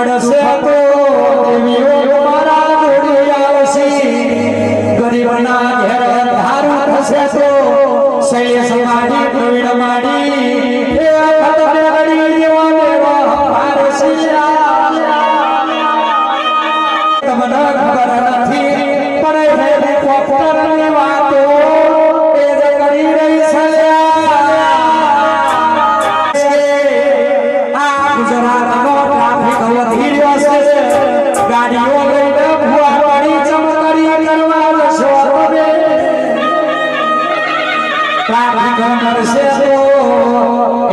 પડશે તો દેવીઓ મારા જોડી આવશે ગરીબના ઘેર ધારું થશે તો શૈલેષ માડી પ્રવીણ માડી એ અખત મેઘડી દેવા દેવા પારસી તમને ખબર નથી પણ હેલિકોપ્ટરની વાતો એ જે કરી રહી છે આ ગુજરાતનો ટ્રાફિક વધી રહ્યો છે ગાડીઓ લઈને ભૂવા પડી ચમકારી કરવા જશો તમે ટ્રાફિક મળશે તો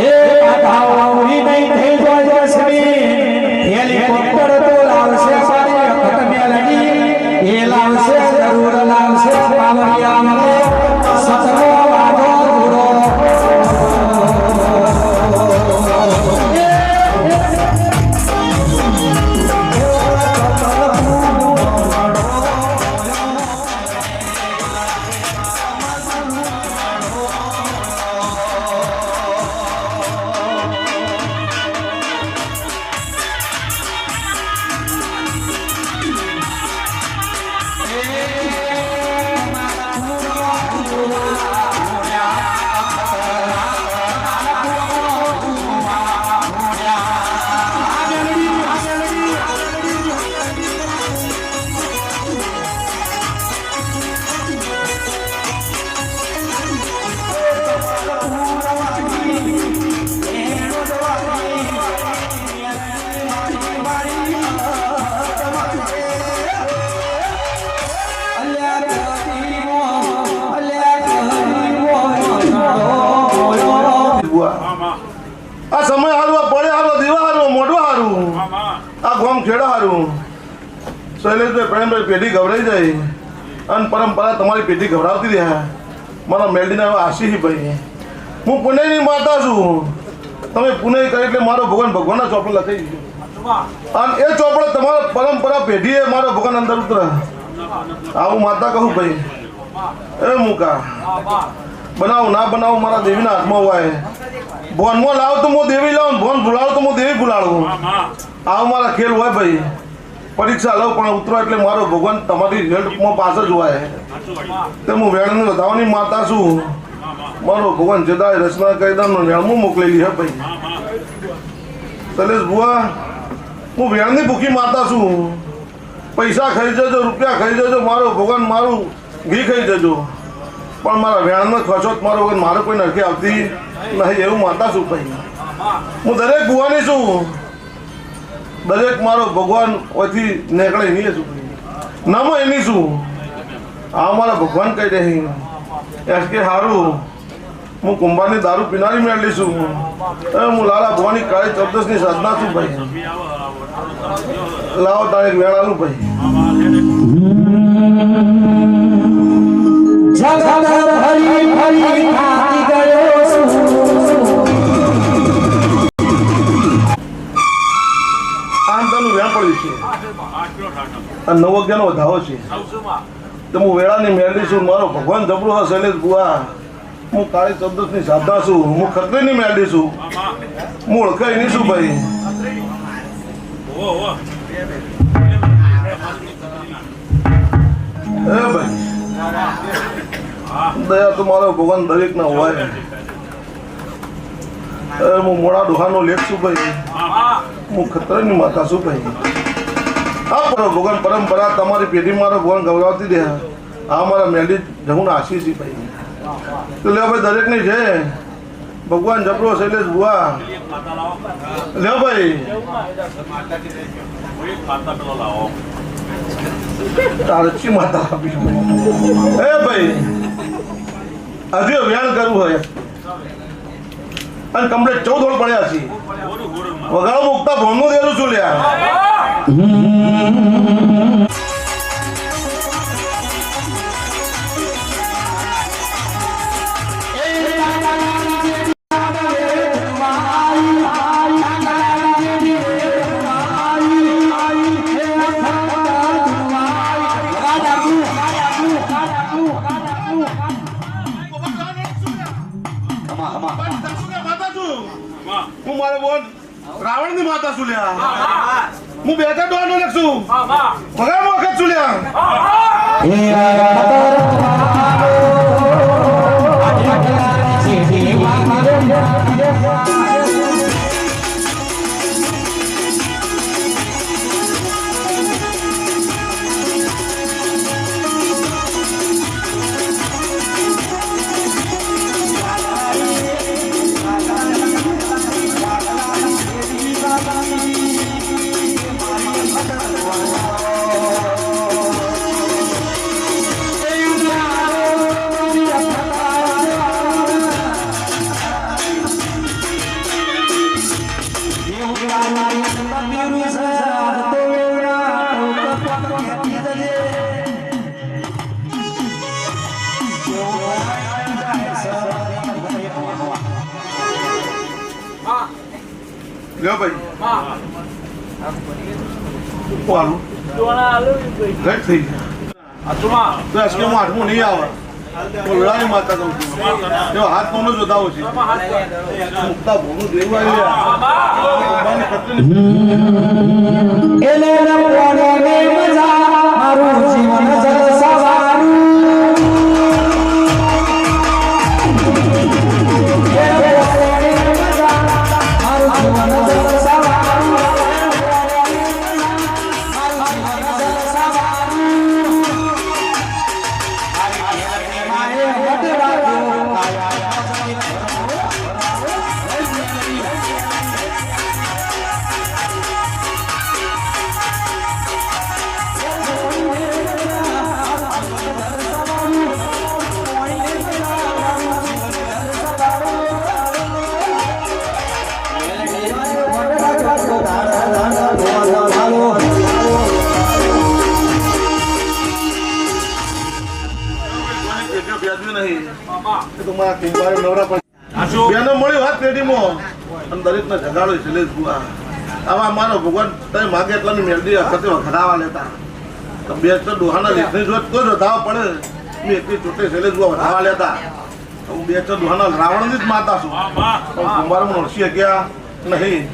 એ આધાવડી નહીં થઈ જાય હેલિકોપ્ટર તો લાવશે સારી અખત મેલડી એ લાવશે જરૂર લાવશે પાવરિયા સતરો વાગો પૂરો આ સમય હારું પડે હારું દીવા હારું મોઢું હારું આ ગોમ ખેડા હારું શૈલેષભાઈ પ્રેમભાઈ પેઢી ગભરાઈ જાય અને પરંપરા તમારી પેઢી ગભરાવતી રહ્યા મારા મેલડીના આશી ભાઈ હું પુણેની માતા છું તમે પુણે કરી એટલે મારો ભગવાનના ચોપડે લખાઈ ગયો અને એ ચોપડે તમારા પરંપરા પેઢીએ મારો ભગવાન અંદર ઉતરે આવું માતા કહું ભાઈ એ મૂકા બનાવું ના બનાવું મારા દેવીના હાથમાં હોય ભોનમાં લાવ તો હું દેવી લાવું ભોન ભૂલાવું તો હું દેવી ભૂલાવું આવું મારા ખેલ હોય ભાઈ પરીક્ષા લઉં પણ ઉતરો એટલે મારો ભગવાન તમારી રિઝલ્ટમાં પાછળ જ હોય તે હું વેણને વધાવવાની માતા છું મારો ભગવાન જદાય રચના કાયદાનો વેણમાં મોકલેલી હે ભાઈ શૈલેષ બુઆ હું વેણની ભૂખી માતા છું પૈસા ખાઈ જજો રૂપિયા ખાઈ જજો મારો ભગવાન મારું ઘી ખાઈ જજો પણ મારા વેણનો ખર્ચો મારો વગર મારો કોઈ નરખી આવતી નહીં એવું માતા છું ભાઈ હું દરેક ભુવાની છું દરેક મારો ભગવાન ઓથી નીકળે નહીં છું નામો એની છું આ મારા ભગવાન કહી રહી એસ કે સારું હું કુંભારની દારૂ પીનારી મેળવી છું હું લાલા ભવાની કાળી ચૌદસની સાધના છું ભાઈ લાવો તારીખ વેળાનું ભાઈ જગત ભરી ભરી થાકી ગયો છું આંતરનું વેણ પડ્યું છે આ 9 વાગ્યાનો વધાવો છે તો હું વેળાની મેળવી છું મારો ભગવાન જબરો હા શૈલેષ બુઆ હું કાળી ચૌદસની સાધના છું હું ખત્રીની મેળવી છું હું ઓળખાઈ નહીં છું ભાઈ એ ભાઈ દયા તો મારો ભગવાન દરેક ના હોય હું મોડા ડોહાનો લેખ છું ભાઈ હું ખતરાની માતા છું ભાઈ હા ભગવાન પરંપરા તમારી પેઢી મારો ભગવાન ગૌરવતી દે આ મારા મેલી જવું આશી છે ભાઈ તો લે ભાઈ દરેક ની છે ભગવાન જબરો શૈલેષ બુઆ લે ભાઈ તારચી માતા આપી એ ભાઈ હજુ વ્યાણ કરવું હોય અને કમ્પ્લેટ 14 હોળ પડ્યા છે વગાડો મુકતા ભોમનું દેલું છું લ્યા હું મારે બોલ રાવણ ની માતા છું લ્યા હું બેટા ડોહાનો લખશું વગર વખત ચૂલ્યા હે લ્યો ભાઈ વાલું ઘટ થઈ ગયા તો આજ કે હું આઠમું નહીં આવે બોલવાની માતા કહું છું જો હાથ કોનો જોતા હોય છે મુક્તા ભોનું દેવું આવી એલે રમવાને મજા મારું જીવન જલસાવાળું એલે રમવાને મજા મારું જીવન જલસાવાળું ભગવાન તમે માગે એટલાની મેલડી વખતે વખડાવા લેતા બે તો ડોહાના લેખની જોત તો જ વધાવા પડે મેં એટલી ચોટે છેલ્લે જોવા વધાવા લેતા હું બે તો ડોહાના રાવણની જ માતા છું પણ કુંભારમાં નરસિંહ ગયા નહીં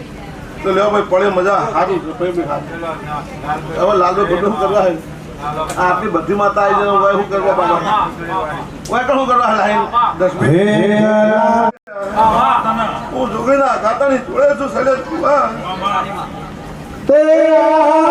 તો લેવા ભાઈ પડે મજા સારું છે હવે લાલભાઈ બધું કરવા હે આપની બધી માતા આવી જાય હવે શું કરવા પાડો શું કરવા લાઈન 10 મિનિટ હું જોગીના કાતાની જોડે છું શૈલેષ તેરા